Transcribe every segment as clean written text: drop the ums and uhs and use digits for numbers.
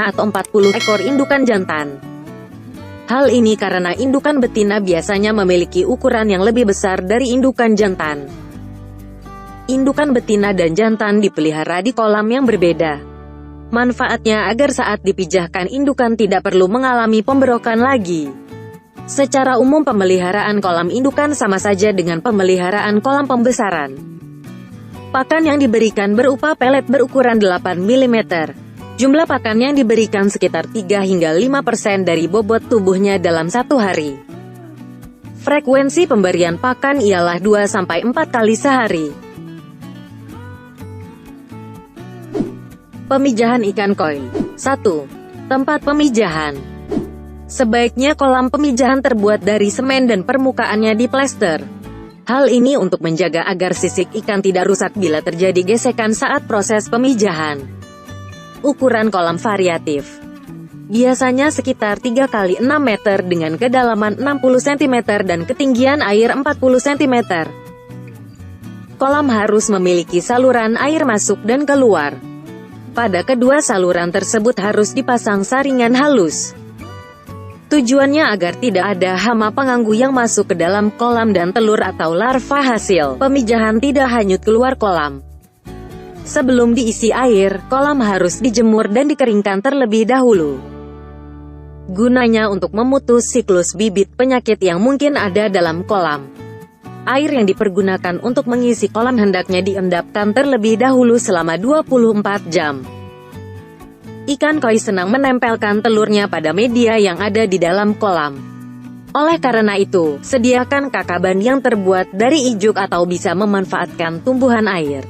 atau 40 ekor indukan jantan. Hal ini karena indukan betina biasanya memiliki ukuran yang lebih besar dari indukan jantan. Indukan betina dan jantan dipelihara di kolam yang berbeda. Manfaatnya agar saat dipijahkan indukan tidak perlu mengalami pemberokan lagi. Secara umum pemeliharaan kolam indukan sama saja dengan pemeliharaan kolam pembesaran. Pakan yang diberikan berupa pelet berukuran 8 mm. Jumlah pakan yang diberikan sekitar 3 hingga 5% dari bobot tubuhnya dalam satu hari. Frekuensi pemberian pakan ialah 2-4 kali sehari. Pemijahan ikan koi. 1. Tempat pemijahan. Sebaiknya kolam pemijahan terbuat dari semen dan permukaannya diplester. Hal ini untuk menjaga agar sisik ikan tidak rusak bila terjadi gesekan saat proses pemijahan. Ukuran kolam variatif. Biasanya sekitar 3 x 6 meter dengan kedalaman 60 cm dan ketinggian air 40 cm. Kolam harus memiliki saluran air masuk dan keluar. Pada kedua saluran tersebut harus dipasang saringan halus. Tujuannya agar tidak ada hama pengganggu yang masuk ke dalam kolam dan telur atau larva hasil pemijahan tidak hanyut keluar kolam. Sebelum diisi air, kolam harus dijemur dan dikeringkan terlebih dahulu. Gunanya untuk memutus siklus bibit penyakit yang mungkin ada dalam kolam. Air yang dipergunakan untuk mengisi kolam hendaknya diendapkan terlebih dahulu selama 24 jam. Ikan koi senang menempelkan telurnya pada media yang ada di dalam kolam. Oleh karena itu, sediakan kakaban yang terbuat dari ijuk atau bisa memanfaatkan tumbuhan air.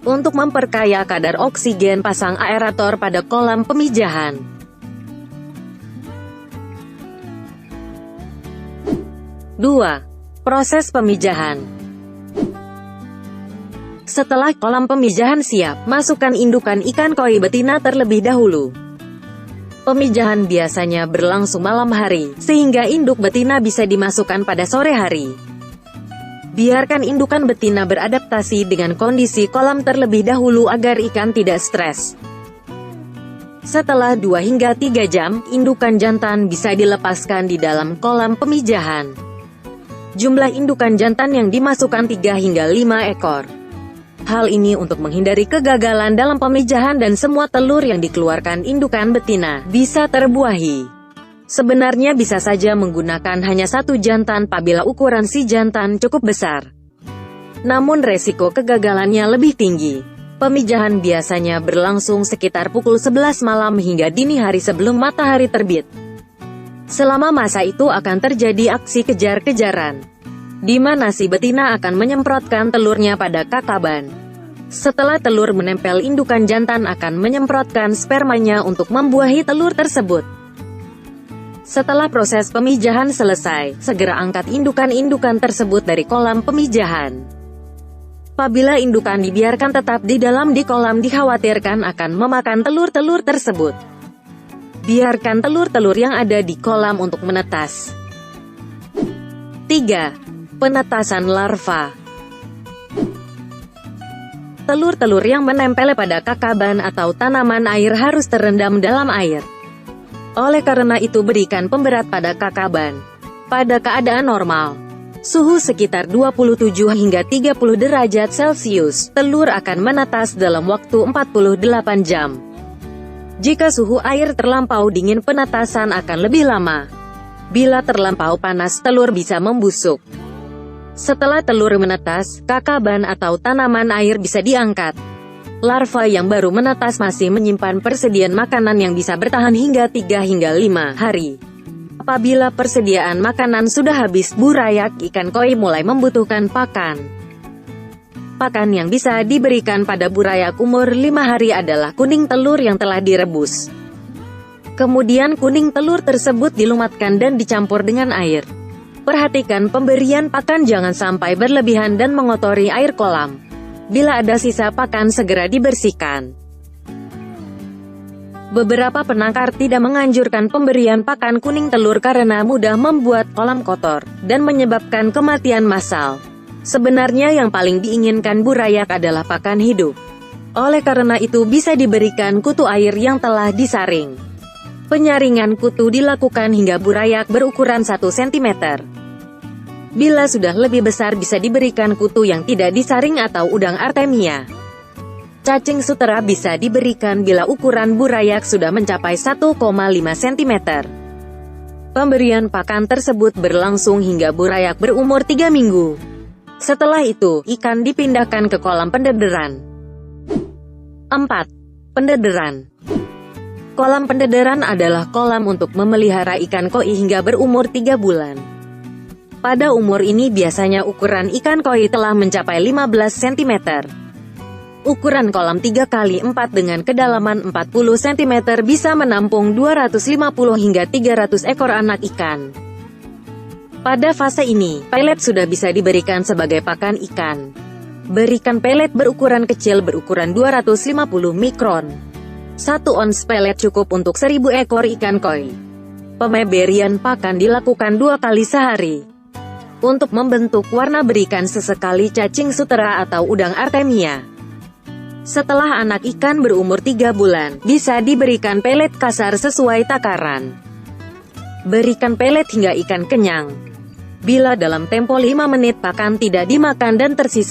Untuk memperkaya kadar oksigen, pasang aerator pada kolam pemijahan. 2. Proses pemijahan. Setelah kolam pemijahan siap, masukkan indukan ikan koi betina terlebih dahulu. Pemijahan biasanya berlangsung malam hari, sehingga induk betina bisa dimasukkan pada sore hari. Biarkan indukan betina beradaptasi dengan kondisi kolam terlebih dahulu agar ikan tidak stres. Setelah 2 hingga 3 jam, indukan jantan bisa dilepaskan di dalam kolam pemijahan. Jumlah indukan jantan yang dimasukkan 3 hingga 5 ekor. Hal ini untuk menghindari kegagalan dalam pemijahan dan semua telur yang dikeluarkan indukan betina bisa terbuahi. Sebenarnya bisa saja menggunakan hanya 1 jantan apabila ukuran si jantan cukup besar. Namun resiko kegagalannya lebih tinggi. Pemijahan biasanya berlangsung sekitar pukul 11 malam hingga dini hari sebelum matahari terbit. Selama masa itu akan terjadi aksi kejar-kejaran, di mana si betina akan menyemprotkan telurnya pada kakaban. Setelah telur menempel, indukan jantan akan menyemprotkan spermanya untuk membuahi telur tersebut. Setelah proses pemijahan selesai, segera angkat indukan-indukan tersebut dari kolam pemijahan. Apabila indukan dibiarkan tetap di dalam kolam, dikhawatirkan akan memakan telur-telur tersebut. Biarkan telur-telur yang ada di kolam untuk menetas. 3. Penetasan larva. Telur-telur yang menempel pada kakaban atau tanaman air harus terendam dalam air. Oleh karena itu berikan pemberat pada kakaban. Pada keadaan normal, suhu sekitar 27 hingga 30 derajat Celcius, telur akan menetas dalam waktu 48 jam. Jika suhu air terlampau dingin, penetasan akan lebih lama. Bila terlampau panas, telur bisa membusuk. Setelah telur menetas, kakaban atau tanaman air bisa diangkat. Larva yang baru menetas masih menyimpan persediaan makanan yang bisa bertahan hingga 3 hingga 5 hari. Apabila persediaan makanan sudah habis, burayak ikan koi mulai membutuhkan pakan. Pakan yang bisa diberikan pada burayak umur 5 hari adalah kuning telur yang telah direbus. Kemudian kuning telur tersebut dilumatkan dan dicampur dengan air. Perhatikan pemberian pakan jangan sampai berlebihan dan mengotori air kolam. Bila ada sisa pakan segera dibersihkan. Beberapa penangkar tidak menganjurkan pemberian pakan kuning telur karena mudah membuat kolam kotor dan menyebabkan kematian massal. Sebenarnya yang paling diinginkan burayak adalah pakan hidup. Oleh karena itu bisa diberikan kutu air yang telah disaring. Penyaringan kutu dilakukan hingga burayak berukuran 1 cm. Bila sudah lebih besar bisa diberikan kutu yang tidak disaring atau udang artemia. Cacing sutera bisa diberikan bila ukuran burayak sudah mencapai 1,5 cm. Pemberian pakan tersebut berlangsung hingga burayak berumur 3 minggu. Setelah itu, ikan dipindahkan ke kolam pendederan. 4. Pendederan. Kolam pendederan adalah kolam untuk memelihara ikan koi hingga berumur 3 bulan. Pada umur ini biasanya ukuran ikan koi telah mencapai 15 cm. Ukuran kolam 3x4 dengan kedalaman 40 cm bisa menampung 250 hingga 300 ekor anak ikan. Pada fase ini, pelet sudah bisa diberikan sebagai pakan ikan. Berikan pelet berukuran kecil berukuran 250 mikron. 1 ons pelet cukup untuk 1000 ekor ikan koi. Pemberian pakan dilakukan 2 kali sehari. Untuk membentuk warna berikan sesekali cacing sutera atau udang artemia. Setelah anak ikan berumur 3 bulan, bisa diberikan pelet kasar sesuai takaran. Berikan pelet hingga ikan kenyang. Bila dalam tempo 5 menit pakan tidak dimakan dan tersisa